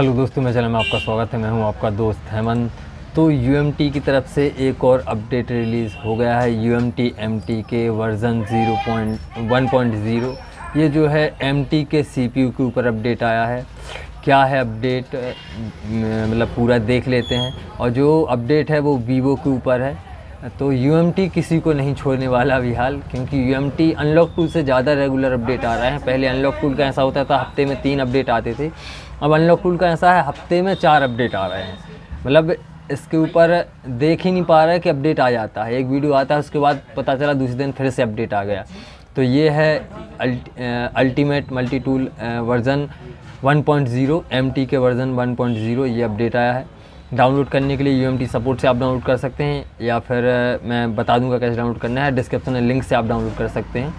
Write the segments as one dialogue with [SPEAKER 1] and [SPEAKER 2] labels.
[SPEAKER 1] Hello दोस्तों, मेरे channel में आपका स्वागत है। मैं हूं आपका दोस्त हेमंत। तो UMT की तरफ से एक और अपडेट रिलीज़ हो गया है, UMT MT के वर्ज़न 0.1.0। ये जो है MT के CPU के ऊपर अपडेट आया है। क्या है अपडेट, मतलब पूरा देख लेते हैं। और जो अपडेट है वो वीवो के ऊपर है। तो UMT किसी को नहीं छोड़ने वाला अभी हाल, क्योंकि UMT अनलॉक टूल से ज़्यादा रेगुलर अपडेट आ रहे हैं। पहले अनलॉक टूल का ऐसा होता था हफ्ते में 3 अपडेट आते थे, अब अनलॉक टूल का ऐसा है हफ्ते में 4 अपडेट आ रहे हैं। मतलब इसके ऊपर देख ही नहीं पा रहा है कि अपडेट आ जाता है, एक वीडियो आता है उसके बाद पता चला दूसरे दिन फिर से अपडेट आ गया। तो ये है ultimate multi tool version 1.0, MT के वर्ज़न 1.0 ये अपडेट आया है। डाउनलोड करने के लिए UMT सपोर्ट से आप डाउनलोड कर सकते हैं, या फिर मैं बता दूंगा कैसे डाउनलोड करना है। डिस्क्रिप्शन में लिंक से आप डाउनलोड कर सकते हैं।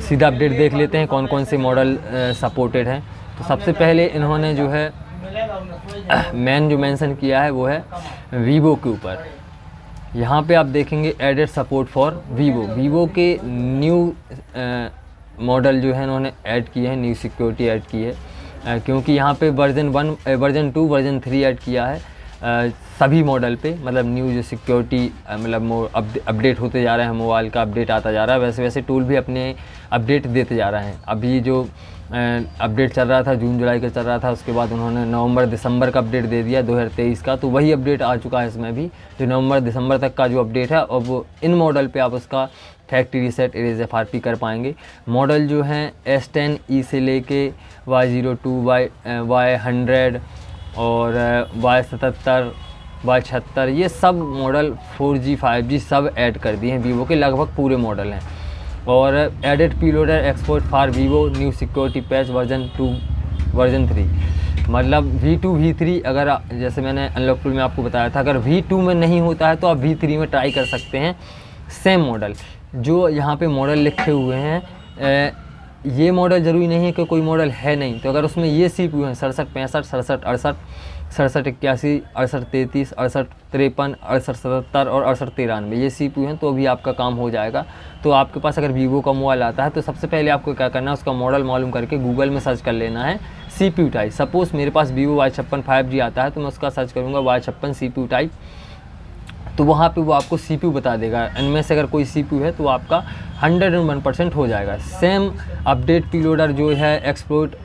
[SPEAKER 1] सीधा अपडेट देख लेते हैं कौन कौन से मॉडल सपोर्टेड हैं। तो सबसे पहले इन्होंने जो है मेन जो मेंशन किया है वो है वीवो के ऊपर। यहाँ पे आप देखेंगे एडेड सपोर्ट फॉर वीवो के न्यू मॉडल जो है इन्होंने ऐड किए हैं, न्यू सिक्योरिटी ऐड की है। क्योंकि यहाँ पे वर्ज़न 1, वर्ज़न 2, वर्ज़न 3 ऐड किया है सभी मॉडल पे। मतलब न्यू जो सिक्योरिटी मतलब अपडेट होते जा रहे हैं, मोबाइल का अपडेट आता जा रहा है, वैसे वैसे टूल भी अपने अपडेट देते जा रहे हैं। अभी जो अपडेट चल रहा था जून जुलाई का चल रहा था, उसके बाद उन्होंने नवंबर दिसंबर का अपडेट दे दिया 2023 का। तो वही अपडेट आ चुका है इसमें भी, जो नवंबर दिसंबर तक का जो अपडेट है। और वो इन मॉडल पे आप उसका फैक्ट्री रीसेट इरेज FRP कर पाएंगे। मॉडल जो हैं S10E से लेके Y02, Y100 और Y77, Y76, ये सब मॉडल 4G 5G सब ऐड कर दिए हैं। वीवो के लगभग पूरे मॉडल हैं। और added preloader export for Vivo new security patch version 2, version 3। मतलब V2 V3, अगर जैसे मैंने अनलॉक टूल में आपको बताया था, अगर V2 में नहीं होता है तो आप V3 में ट्राई कर सकते हैं। सेम मॉडल जो यहाँ पे मॉडल लिखे हुए हैं, ये मॉडल ज़रूरी नहीं है कि कोई मॉडल है नहीं। तो अगर उसमें ये CPU हैं 67 65, 67 68, 67 81, 68 33, 68 53, 68 77 और 68 93, ये CPU हैं, तो भी आपका काम हो जाएगा। तो आपके पास अगर वीवो का मोबाइल आता है तो सबसे पहले आपको क्या करना है, उसका मॉडल मालूम करके गूगल में सर्च कर लेना है CPU टाइप। सपोज़ मेरे पास वीवो Y56 5G आता है तो मैं उसका सर्च करूँगा Y56 CPU टाइप, तो वहाँ पे वो आपको CPU बता देगा। इनमें से अगर कोई CPU है तो आपका 101% हो जाएगा। सेम अपडेट पीलोडर जो है एक्सप्लोट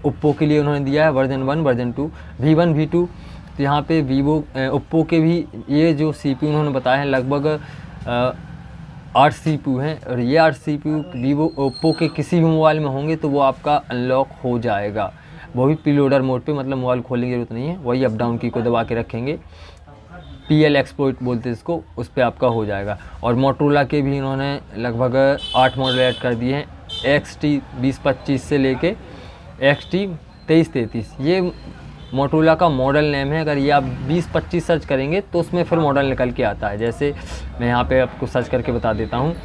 [SPEAKER 1] ओप्पो के लिए उन्होंने दिया है वर्ज़न 1, वर्ज़न 2, V1 V2। तो यहाँ पे वीवो ओप्पो के भी ये जो CPU उन्होंने बताया है लगभग 8 CPU हैं। और ये 8 CPU वीवो ओप्पो के किसी भी मोबाइल में होंगे तो वो आपका अनलॉक हो जाएगा, वो भी पीलोडर मोड पे। मतलब मोबाइल खोलने की ज़रूरत नहीं है, वही अप डाउन की को दबा के रखेंगे, PL एक्सप्लोइट बोलते हैं इसको, उस पर आपका हो जाएगा। और मोटरोला के भी इन्होंने लगभग 8 मॉडल ऐड कर दिए हैं, XT 2025 से लेके XT 2333। ये मोटरोला का मॉडल नेम है। अगर ये आप 2025 सर्च करेंगे तो उसमें फिर मॉडल निकल के आता है। जैसे मैं यहाँ पे आपको सर्च करके बता देता हूँ,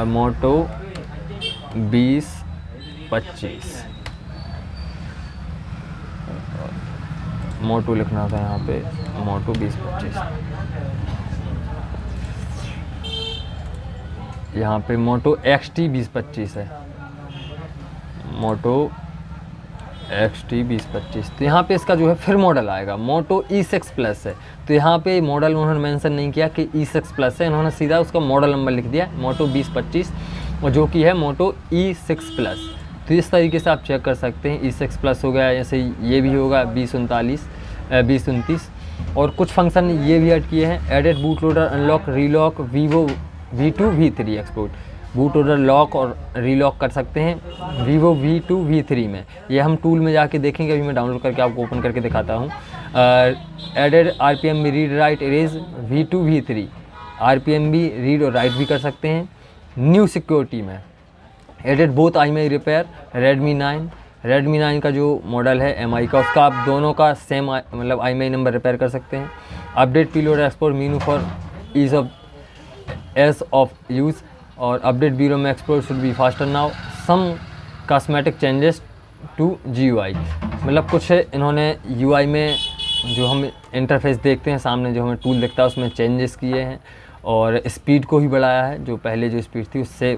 [SPEAKER 1] मोटो 2025, मोटो लिखना था यहाँ पे, मोटो 2025। यहाँ पे मोटो XT 2025 है, मोटो XT 2025। तो यहाँ पे इसका जो है फिर मॉडल आएगा, मोटो E6 प्लस है। तो यहाँ पे मॉडल उन्होंने मेंशन नहीं किया कि E6 प्लस है, इन्होंने सीधा उसका मॉडल नंबर लिख दिया मोटो 2025, और जो कि है मोटो E6 प्लस। तो इस तरीके से आप चेक कर सकते हैं। E6 प्लस हो गया, जैसे ये भी होगा 2029। और कुछ फंक्शन ये भी ऐड किए हैं, added boot loader unlock relock Vivo V2 V3 export. Boot loader lock और रीलॉक कर सकते हैं वीवो V2 V3 में। ये हम टूल में जाके देखेंगे, अभी मैं डाउनलोड करके आपको ओपन करके दिखाता हूँ। एडेड RPM भी read write erase V2 V3, RPM भी रीड और राइट भी कर सकते हैं। न्यू सिक्योरिटी में added both IMEI repair Redmi 9 का जो मॉडल है MI का, उसका आप दोनों का सेम मतलब IMEI नंबर रिपेयर कर सकते हैं। Update preloader export menu for ease of use, और अपडेट ब्यूरो में export should be faster now. Some cosmetic changes to GUI, मतलब कुछ इन्होंने UI में जो हम इंटरफेस देखते हैं सामने, जो हमें टूल दिखता है, उसमें चेंजेस किए हैं। और स्पीड को ही बढ़ाया है, जो पहले जो स्पीड थी उससे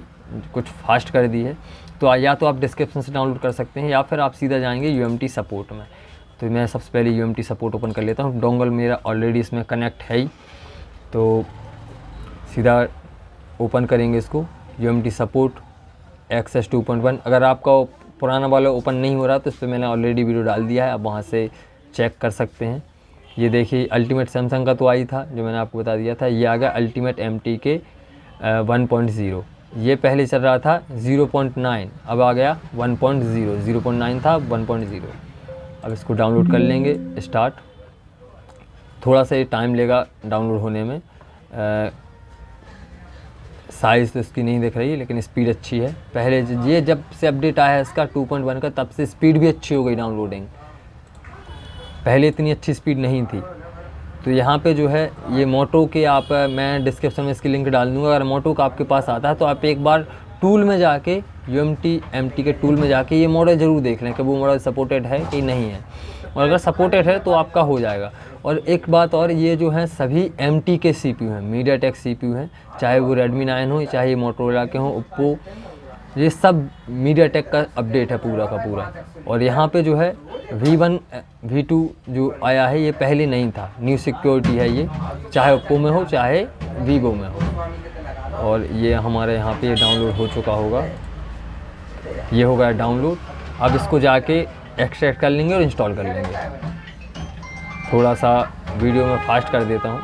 [SPEAKER 1] कुछ फास्ट कर दी है। तो या तो आप डिस्क्रिप्शन से डाउनलोड कर सकते हैं, या फिर आप सीधा जाएंगे UMT सपोर्ट में। तो मैं सबसे पहले UMT सपोर्ट ओपन कर लेता हूँ। डोंगल मेरा ऑलरेडी इसमें कनेक्ट है ही, तो सीधा ओपन करेंगे इसको UMT सपोर्ट एक्सेस 2.1। अगर आपका पुराना वाला ओपन नहीं हो रहा तो इस पर मैंने ऑलरेडी वीडियो डाल दिया है, आप वहाँ से चेक कर सकते हैं। ये देखिए अल्टीमेट सैमसंग का तो आई था जो मैंने आपको बता दिया था, ये आ गया अल्टीमेट MT के 1.0। ये पहले चल रहा था 0.9, अब आ गया 1.0। 0.9 था 1.0। अब इसको डाउनलोड कर लेंगे, स्टार्ट। थोड़ा सा ये टाइम लेगा डाउनलोड होने में। साइज़ तो इसकी नहीं दिख रही है लेकिन स्पीड अच्छी है। पहले ये जब से अपडेट आया है इसका 2.1 का, तब से स्पीड भी अच्छी हो गई डाउनलोडिंग, पहले इतनी अच्छी स्पीड नहीं थी। तो यहाँ पे जो है ये मोटो के आप, मैं डिस्क्रिप्शन में इसकी लिंक डाल दूँगा। अगर मोटो का आपके पास आता है तो आप एक बार टूल में जाके UMT MT के टूल में जाके ये मॉडल ज़रूर देख लें कि वो मॉडल सपोर्टेड है कि नहीं है, और अगर सपोर्टेड है तो आपका हो जाएगा। और एक बात और, ये जो है सभी MT के CPU हैं, MediaTek CPU हैं, चाहे वो Redmi 9 हो, चाहे ये मोटोरोला के हों, ओप्पो, ये सब MediaTek का अपडेट है पूरा का पूरा। और यहाँ पे जो है V1 V2 जो आया है ये पहले नहीं था, न्यू सिक्योरिटी है ये, चाहे ओप्पो में हो चाहे वीवो में हो। और ये हमारे यहाँ पे डाउनलोड हो चुका होगा, ये हो गया डाउनलोड। अब इसको जाके एक्सट्रैक्ट कर लेंगे और इंस्टॉल कर लेंगे। थोड़ा सा वीडियो में फास्ट कर देता हूँ।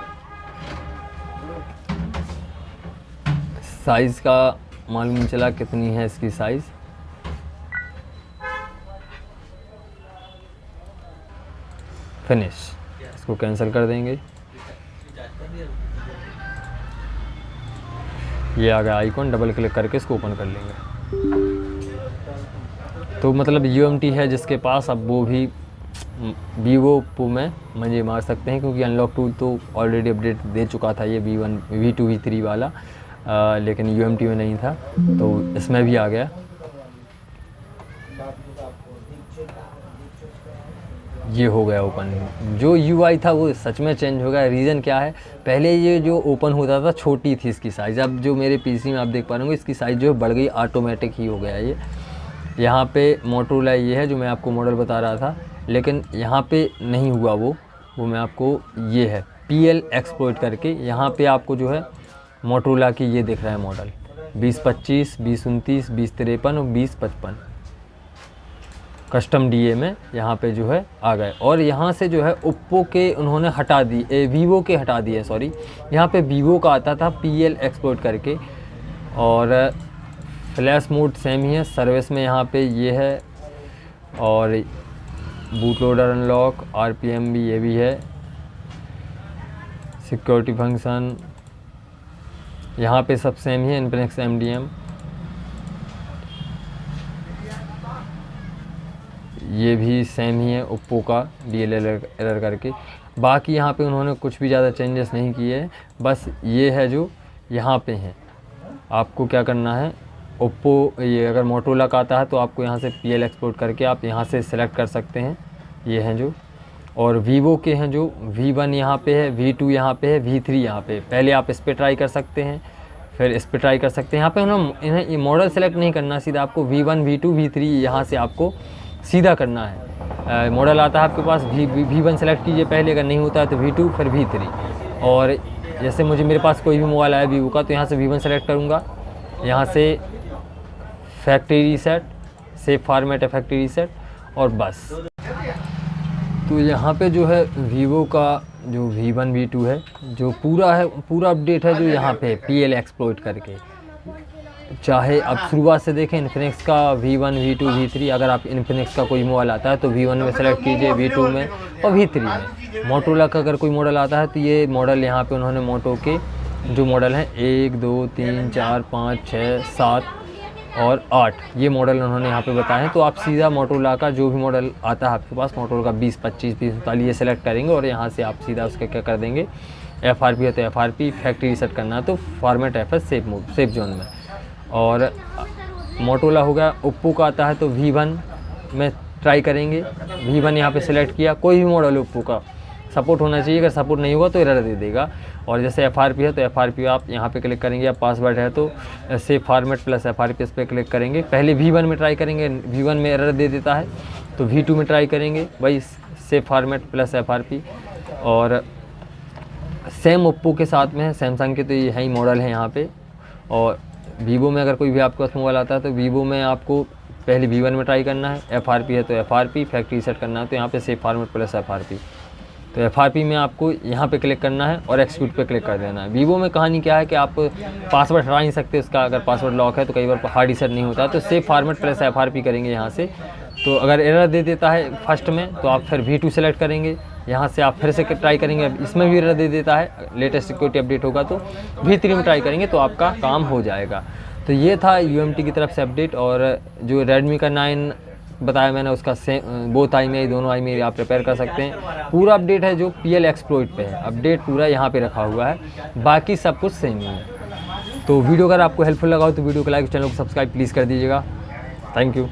[SPEAKER 1] साइज़ का मालूम नहीं चला कितनी है इसकी साइज़। फिनिश, इसको कैंसिल कर देंगे। ये आ गया आइकॉन, डबल क्लिक करके इसको ओपन कर लेंगे। तो मतलब UMT है जिसके पास, अब वो भी वीवो ओप्पो में मज़े मार सकते हैं, क्योंकि अनलॉक टूल तो ऑलरेडी अपडेट दे चुका था ये V1 V2 V3 वाला, लेकिन UMT में नहीं था, तो इसमें भी आ गया। ये हो गया ओपन। जो UI था वो सच में चेंज हो गया। रीज़न क्या है, पहले ये जो ओपन होता था छोटी थी इसकी साइज़, अब जो मेरे PC में आप देख पा रहे होंगे इसकी साइज़ जो है बढ़ गई, ऑटोमेटिक ही हो गया ये। यहाँ पे मोटोरोला ये है जो मैं आपको मॉडल बता रहा था, लेकिन यहाँ पे नहीं हुआ वो मैं आपको, ये है PL एक्सप्लोइट करके, यहाँ पे आपको जो है मोटोरोला की ये दिख रहा है मॉडल 2025, 2029, 2053 और 2055 कस्टम DA में यहाँ पे जो है आ गए। और यहाँ से जो है ओप्पो के उन्होंने हटा दी, वीवो के हटा दिए, सॉरी। यहाँ पे वीवो का आता था PL एक्सप्लोइट करके, और फ्लैश मोड सेम ही है। सर्विस में यहाँ पे ये है, और बूट लोडर अनलॉक, RPM भी ये भी है, सिक्योरिटी फंक्शन यहाँ पे सब सेम ही है। इनफिनिक्स MDM ये भी सेम ही है, ओप्पो का DL एरर करके। बाकी यहाँ पे उन्होंने कुछ भी ज़्यादा चेंजेस नहीं किए हैं, बस ये है जो यहाँ पे हैं। आपको क्या करना है, ओप्पो ये अगर मोटोरोला का आता है तो आपको यहाँ से PL एक्सपोर्ट करके आप यहाँ से सिलेक्ट कर सकते हैं, ये हैं जो। और वीवो के हैं जो V1 यहाँ पे है, V2 यहाँ पे है, V3 यहाँ पे। पहले आप इस पर ट्राई कर सकते हैं, फिर इस पर ट्राई कर सकते हैं। यहाँ पे इन्हें ये मॉडल सेलेक्ट नहीं करना, सीधा आपको V1 V2 V3 यहाँ से आपको सीधा करना है। मॉडल आता है आपके पास, V1 सेलेक्ट कीजिए पहले, अगर नहीं होता है तो V2 फिर V3। और जैसे मेरे पास कोई भी मोबाइल आया वीवो का, तो यहाँ से V1 सेलेक्ट करूँगा, यहाँ से फैक्ट्री रीसेट, सेव फॉर्मेट है फैक्ट्री रीसेट, और बस। तो यहाँ पे जो है वीवो का जो V1 V2 है जो पूरा अपडेट है जो यहाँ पे PL एक्सप्लोइट करके। चाहे आप शुरुआत से देखें इन्फिनिक्स का V1 V2 V3, अगर आप इन्फिनिक्स का कोई मोबाइल आता है तो V1 में सेलेक्ट कीजिए, V2 में और V3 में। मोटोरोला का अगर कोई मॉडल आता है तो ये मॉडल यहाँ पे उन्होंने मोटो के जो मॉडल हैं 1 2 3 4 5 6 7 और 8 ये मॉडल उन्होंने यहाँ पे बताए हैं। तो आप सीधा मोटोरोला का जो भी मॉडल आता है आपके पास, मोटोरोला का 20 25 30 39 ये सेलेक्ट करेंगे, और यहाँ से आप सीधा उसके क्या कर देंगे, FRP है तो FRP, फैक्ट्री रीसेट करना है तो फॉर्मेट FS सेफ जोन में। और मोटोरोला हो गया। ओप्पो का आता है तो V1 में ट्राई करेंगे, V1 यहाँ पे सिलेक्ट किया। कोई भी मॉडल ओप्पो का सपोर्ट होना चाहिए, अगर सपोर्ट नहीं होगा तो एरर दे देगा। और जैसे FRP है तो FRP आप यहाँ पे क्लिक करेंगे, या पासवर्ड है तो सेव फॉर्मेट प्लस FRP इस पर क्लिक करेंगे। पहले V1 में ट्राई करेंगे, V1 में एरर दे देता है तो V2 में ट्राई करेंगे, वही सेफ फॉर्मेट प्लस FRP। और सेम ओप्पो के साथ में है, सैमसंग के तो ये है ही मॉडल है यहाँ पे। और वीवो में अगर कोई भी आपके पास मोबाइल आता है तो वीवो में आपको पहले V1 में ट्राई करना है, FRP है तो FRP, फैक्ट्री सेट करना है तो यहाँ पे सेफ फॉर्मेट प्लस FRP। तो FRP में आपको यहाँ पे क्लिक करना है और एक्सिक्यूट पे क्लिक कर देना है। वीवो में कहानी क्या है कि आप पासवर्ड हटा नहीं सकते उसका, अगर पासवर्ड लॉक है तो कई बार हार्ड रीसेट नहीं होता। तो सेफ फॉर्मेट प्लस FRP करेंगे यहाँ से। तो अगर एरर दे देता है फर्स्ट में तो आप फिर V2 सेलेक्ट करेंगे, यहाँ से आप फिर से ट्राई करेंगे। अब इसमें भी एरर दे देता है, लेटेस्ट सिक्योरिटी अपडेट होगा तो V3 में ट्राई करेंगे तो आपका काम हो जाएगा। तो ये था UMT की तरफ से अपडेट। और जो रेडमी का 9 बताया मैंने उसका सेम बोथ आई में दोनों आई में आप रिपेयर कर सकते हैं। पूरा अपडेट है जो PL एक्सप्लॉइट पे है, अपडेट पूरा यहाँ पे रखा हुआ है, बाकी सब कुछ सेम ही है। तो वीडियो अगर आपको हेल्पफुल लगा हो तो वीडियो को लाइक, चैनल को सब्सक्राइब प्लीज़ कर दीजिएगा। Thank you.